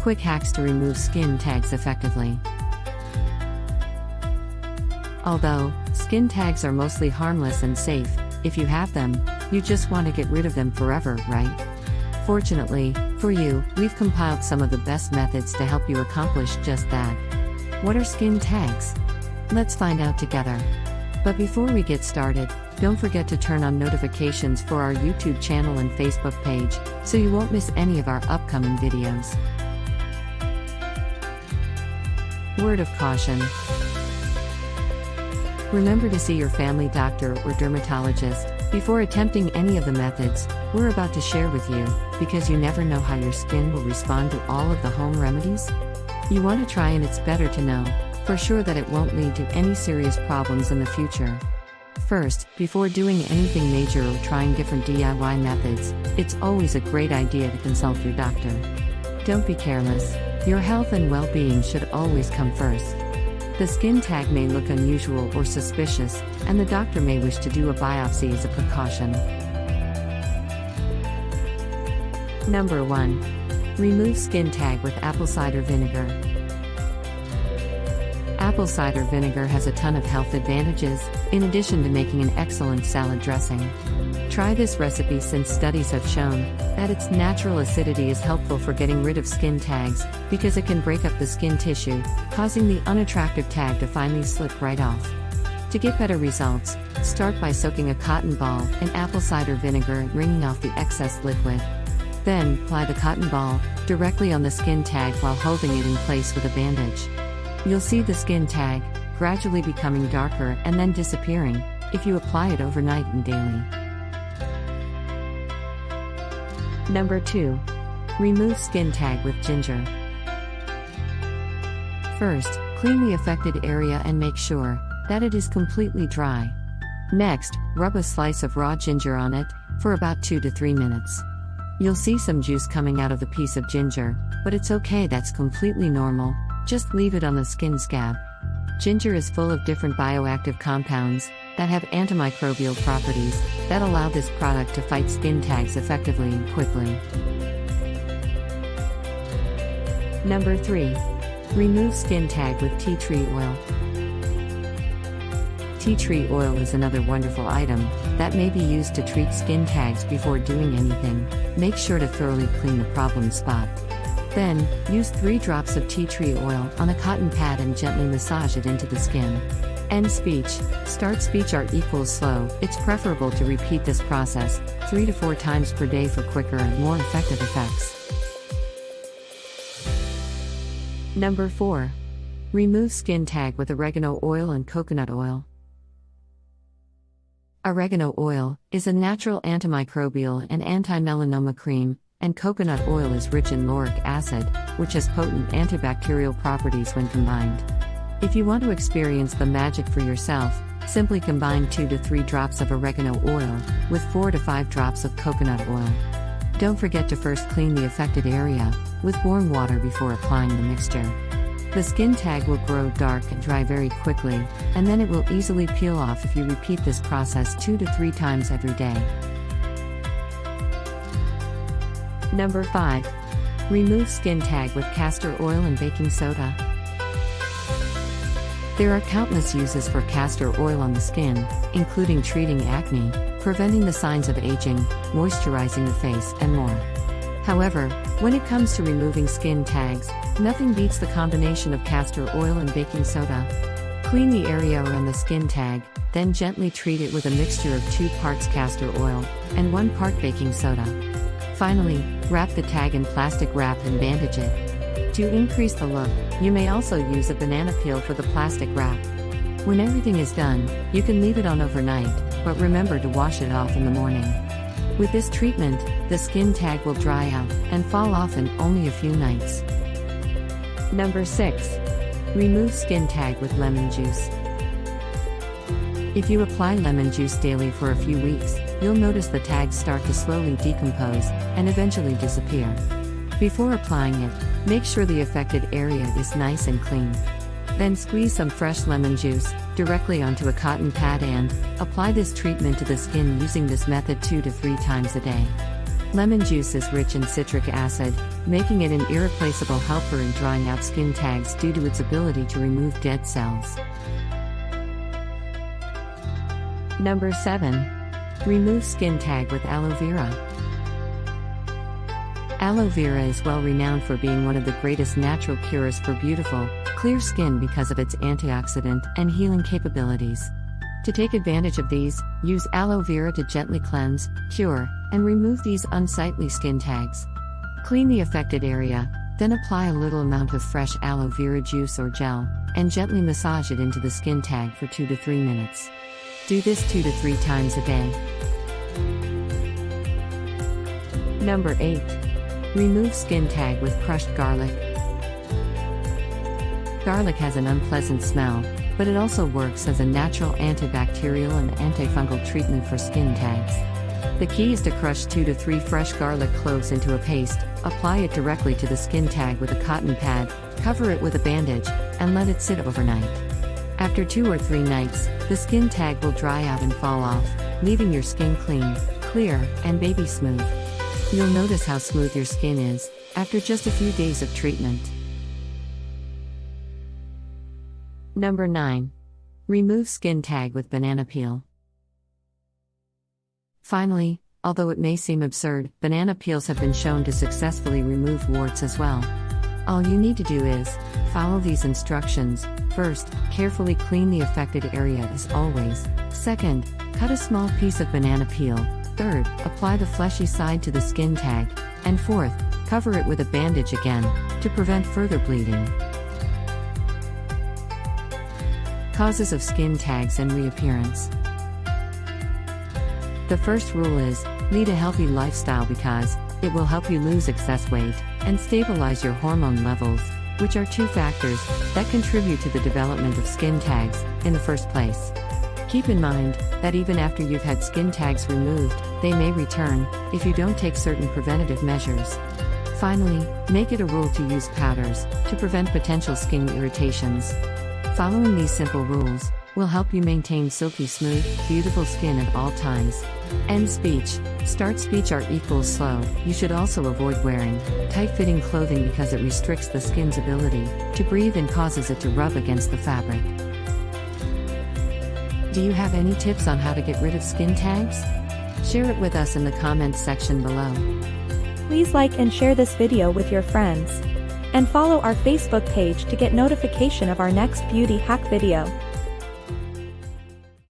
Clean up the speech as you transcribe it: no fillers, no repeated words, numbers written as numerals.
Quick hacks to remove skin tags effectively. Although skin tags are mostly harmless and safe, if you have them, you just want to get rid of them forever, right? Fortunately, for you, we've compiled some of the best methods to help you accomplish just that. What are skin tags? Let's find out together. But before we get started, don't forget to turn on notifications for our YouTube channel and Facebook page, so you won't miss any of our upcoming videos. Word of caution. Remember to see your family doctor or dermatologist before attempting any of the methods we're about to share with you, because you never know how your skin will respond to all of the home remedies. You want to try, and it's better to know for sure that it won't lead to any serious problems in the future. First, before doing anything major or trying different DIY methods, it's always a great idea to consult your doctor. Don't be careless. Your health and well-being should always come first. The skin tag may look unusual or suspicious, and the doctor may wish to do a biopsy as a precaution. Number 1. Remove skin tag with apple cider vinegar. Apple cider vinegar has a ton of health advantages, in addition to making an excellent salad dressing. Try this recipe since studies have shown that its natural acidity is helpful for getting rid of skin tags, because it can break up the skin tissue, causing the unattractive tag to finally slip right off. To get better results, start by soaking a cotton ball in apple cider vinegar and wringing off the excess liquid. Then, apply the cotton ball directly on the skin tag while holding it in place with a bandage. You'll see the skin tag gradually becoming darker and then disappearing if you apply it overnight and daily. Number 2. Remove skin tag with ginger. First, clean the affected area and make sure that it is completely dry. Next, rub a slice of raw ginger on it for about 2 to 3 minutes. You'll see some juice coming out of the piece of ginger, but it's okay, that's completely normal. Just leave it on the skin scab. Ginger is full of different bioactive compounds that have antimicrobial properties that allow this product to fight skin tags effectively and quickly. Number 3. Remove skin tag with tea tree oil. Tea tree oil is another wonderful item that may be used to treat skin tags before doing anything. Make sure to thoroughly clean the problem spot. Then, use 3 drops of tea tree oil on a cotton pad and gently massage it into the skin. End speech. Start speech are equals slow. It's preferable to repeat this process 3 to 4 times per day for quicker and more effective effects. Number 4. Remove skin tag with oregano oil and coconut oil. Oregano oil is a natural antimicrobial and anti-melanoma cream, and coconut oil is rich in lauric acid, which has potent antibacterial properties when combined. If you want to experience the magic for yourself, simply combine 2 to 3 drops of oregano oil with 4 to 5 drops of coconut oil. Don't forget to first clean the affected area with warm water before applying the mixture. The skin tag will grow dark and dry very quickly, and then it will easily peel off if you repeat this process 2 to 3 times every day. Number 5. Remove skin tag with castor oil and baking soda. There are countless uses for castor oil on the skin, including treating acne, preventing the signs of aging, moisturizing the face, and more. However, when it comes to removing skin tags, nothing beats the combination of castor oil and baking soda. Clean the area around the skin tag, then gently treat it with a mixture of 2 parts castor oil and 1 part baking soda. Finally, wrap the tag in plastic wrap and bandage it. To increase the look, you may also use a banana peel for the plastic wrap. When everything is done, you can leave it on overnight, but remember to wash it off in the morning. With this treatment, the skin tag will dry out and fall off in only a few nights. Number 6. Remove skin tag with lemon juice. If you apply lemon juice daily for a few weeks, you'll notice the tags start to slowly decompose and eventually disappear. Before applying it, make sure the affected area is nice and clean. Then squeeze some fresh lemon juice directly onto a cotton pad and apply this treatment to the skin using this method 2 to 3 times a day. Lemon juice is rich in citric acid, making it an irreplaceable helper in drying out skin tags due to its ability to remove dead cells. Number 7. Remove skin tag with aloe vera. Aloe vera is well renowned for being one of the greatest natural cures for beautiful, clear skin because of its antioxidant and healing capabilities. To take advantage of these, use aloe vera to gently cleanse, cure, and remove these unsightly skin tags. Clean the affected area, then apply a little amount of fresh aloe vera juice or gel, and gently massage it into the skin tag for 2 to 3 minutes. Do this 2 to 3 times a day. Number 8. Remove skin tag with crushed garlic. Garlic has an unpleasant smell, but it also works as a natural antibacterial and antifungal treatment for skin tags. The key is to crush 2 to 3 fresh garlic cloves into a paste, apply it directly to the skin tag with a cotton pad, cover it with a bandage, and let it sit overnight. After 2 or 3 nights, the skin tag will dry out and fall off, leaving your skin clean, clear, and baby smooth. You'll notice how smooth your skin is after just a few days of treatment. Number 9. Remove skin tag with banana peel. Finally, although it may seem absurd, banana peels have been shown to successfully remove warts as well. All you need to do is follow these instructions. First, carefully clean the affected area as always. Second, cut a small piece of banana peel. Third, apply the fleshy side to the skin tag. And fourth, cover it with a bandage again, to prevent further bleeding. Causes of skin tags and reappearance. The first rule is, lead a healthy lifestyle because it will help you lose excess weight and stabilize your hormone levels, which are 2 factors that contribute to the development of skin tags in the first place. Keep in mind that even after you've had skin tags removed, they may return if you don't take certain preventative measures. Finally, make it a rule to use powders to prevent potential skin irritations. Following these simple rules will help you maintain silky smooth, beautiful skin at all times. End speech. Start speech are equals slow. You should also avoid wearing tight-fitting clothing because it restricts the skin's ability to breathe and causes it to rub against the fabric. Do you have any tips on how to get rid of skin tags? Share it with us in the comments section below. Please like and share this video with your friends. And follow our Facebook page to get notification of our next beauty hack video.